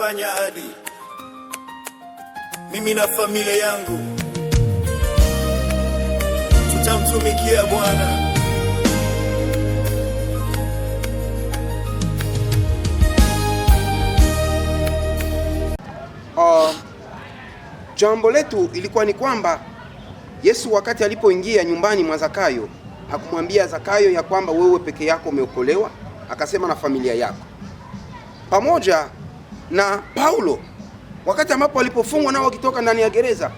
tumefanya ahadi, mimi na familia yangu tutamtumikia Bwana. Jambo letu ilikuwa ni kwamba Yesu wakati alipoingia nyumbani mwa Zakayo hakumwambia Zakayo ya kwamba wewe peke yako umeokolewa, akasema na familia yako. Pamoja na Paulo wakati ambapo walipofungwa nao wakitoka ndani ya gereza,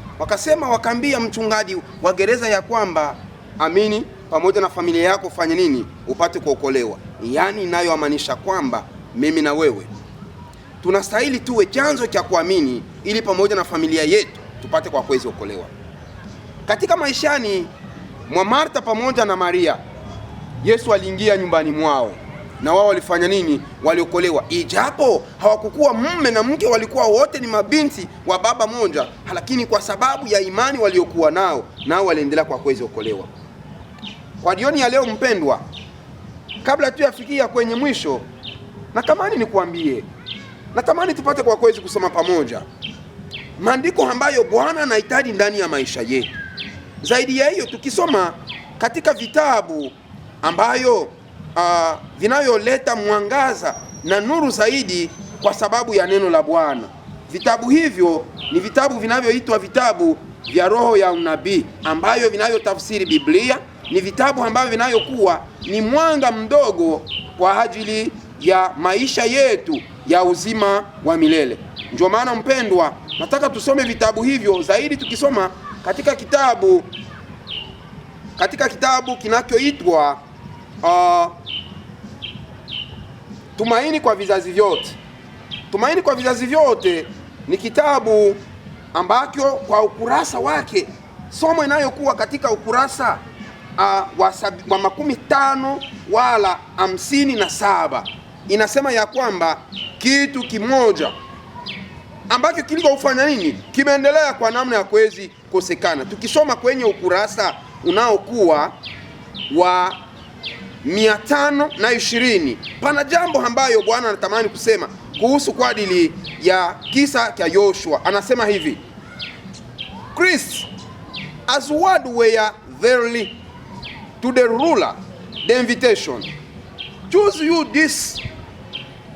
wakaambia mchungaji wa gereza ya kwamba amini pamoja na familia yako fanye nini upate kuokolewa. Yaani inayoamanisha kwamba mimi na wewe tunastahili tuwe chanzo cha kuamini ili pamoja na familia yetu tupate kwa kweli kuokolewa. Katika maishani mwa Martha pamoja na Maria, Yesu aliingia nyumbani mwao na wao walifanya nini? Waliokolewa. Ijapo hawakukuwa mume na mke, walikuwa wote ni mabinti wa baba moja, lakini kwa sababu ya imani waliokuwa nao waliendelea kwa kweli kuokolewa. Kwa jioni ya leo mpendwa, kabla tu yafikia kwenye mwisho, natamani nikuambie, natamani tupate kwa kweli kusoma pamoja maandiko ambayo Bwana anahitaji ndani ya maisha yetu. Zaidi ya hiyo, tukisoma katika vitabu ambayo vinayoleta mwangaza na nuru zaidi kwa sababu ya neno la Bwana. Vitabu hivyo ni vitabu vinavyoitwa vitabu vya roho ya unabii, ambayo vinayotafsiri Biblia. Ni vitabu ambavyo vinayokuwa ni mwanga mdogo kwa ajili ya maisha yetu ya uzima wa milele. Ndio maana mpendwa, nataka tusome vitabu hivyo zaidi, tukisoma katika kitabu kinachoitwa Tumaini kwa vizazi vyote. Tumaini kwa vizazi vyote ni kitabu ambacho kwa ukurasa wake, somo inayokuwa katika ukurasa wa 50 wala 57, inasema ya kwamba kitu kimoja ambacho kilikofanya nini kimeendelea kwa namna ya kuwezi kosekana. Tukisoma kwenye ukurasa unaokuwa wa 520, pana jambo ambayo Bwana anatamani kusema kuhusu kwa ajili ya kisa cha Yoshua. Anasema hivi: Christ, as word were verily to the ruler the invitation, choose you this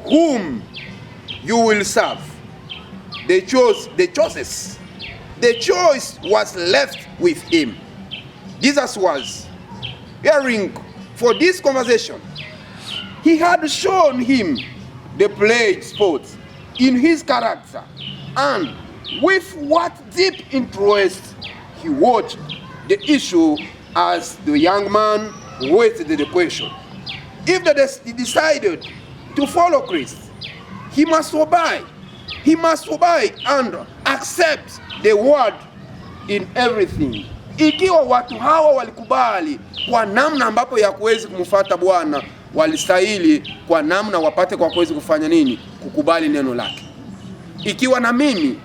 whom you will serve. The choice was left with him. Jesus was hearing for this conversation. He had shown him the played spots in his character, and with what deep interest he watched the issue as the young man waited the question. If he decided to follow Christ, he must obey. He must obey and accept the word in everything. Ikiwa watu hawa walikubali kwa namna ambapo ya kuwezi kumfuata Bwana, walistahili kwa namna wapate kwa kuwezi kufanya nini? Kukubali neno lake. Ikiwa na mimi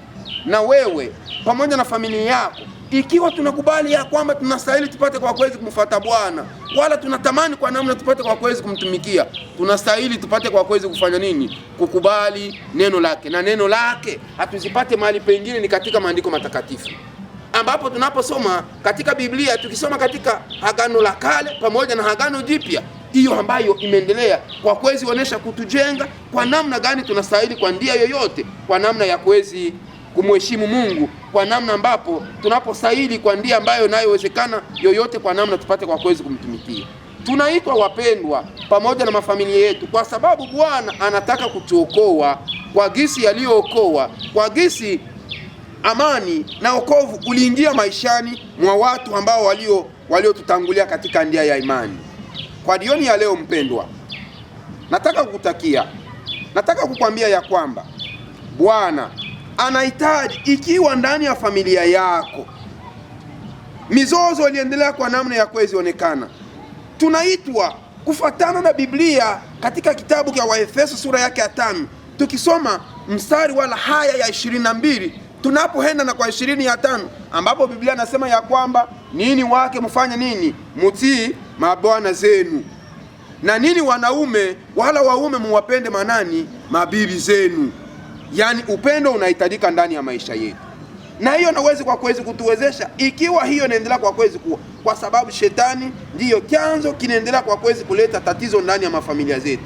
na wewe pamoja na familia yako, ikiwa tunakubali ya kwamba tunastahili tupate kwa kuwezi kumfuata Bwana, wala tunatamani kwa namna tupate kwa kuwezi kumtumikia, tunastahili tupate kwa kuwezi kufanya nini? Kukubali neno lake. Na neno lake hatuzipate mahali pengine, ni katika maandiko matakatifu, ambapo tunaposoma katika Biblia, tukisoma katika Agano la Kale pamoja na Agano Jipya, hiyo ambayo imeendelea kwa kuwezi kuonesha kutujenga kwa namna gani tunastahili kwa ndia yoyote, kwa namna ya kuwezi kumheshimu Mungu, kwa namna ambapo tunapostahili kwa ndia ambayo inayowezekana yoyote, kwa namna tupate kwa kuwezi kumtumikia. Tunaitwa wapendwa pamoja na mafamilia yetu, kwa sababu Bwana anataka kutuokoa kwa gisi aliyookoa, kwa gisi amani na wokovu uliingia maishani mwa watu ambao waliotutangulia katika ndia ya imani. Kwa jioni ya leo mpendwa, nataka kukwambia ya kwamba Bwana anahitaji, ikiwa ndani ya familia yako mizozo iliendelea kwa namna ya kuwezi onekana, tunaitwa kufuatana na Biblia katika kitabu cha Waefeso sura yake ya 5, tukisoma mstari wala haya ya 22 tunapoenda na kwa 25, ambapo Biblia nasema ya kwamba nini wake mfanye nini? Mutii mabwana zenu. Na nini wanaume wala waume muwapende manani? Mabibi zenu. Yaani upendo unahitajika ndani ya maisha yetu, na hiyo nawezi kwa kwezi kutuwezesha ikiwa hiyo inaendelea kwa kwezi kuwa, kwa sababu shetani ndiyo chanzo kinaendelea kwa kwezi kuleta tatizo ndani ya mafamilia zetu.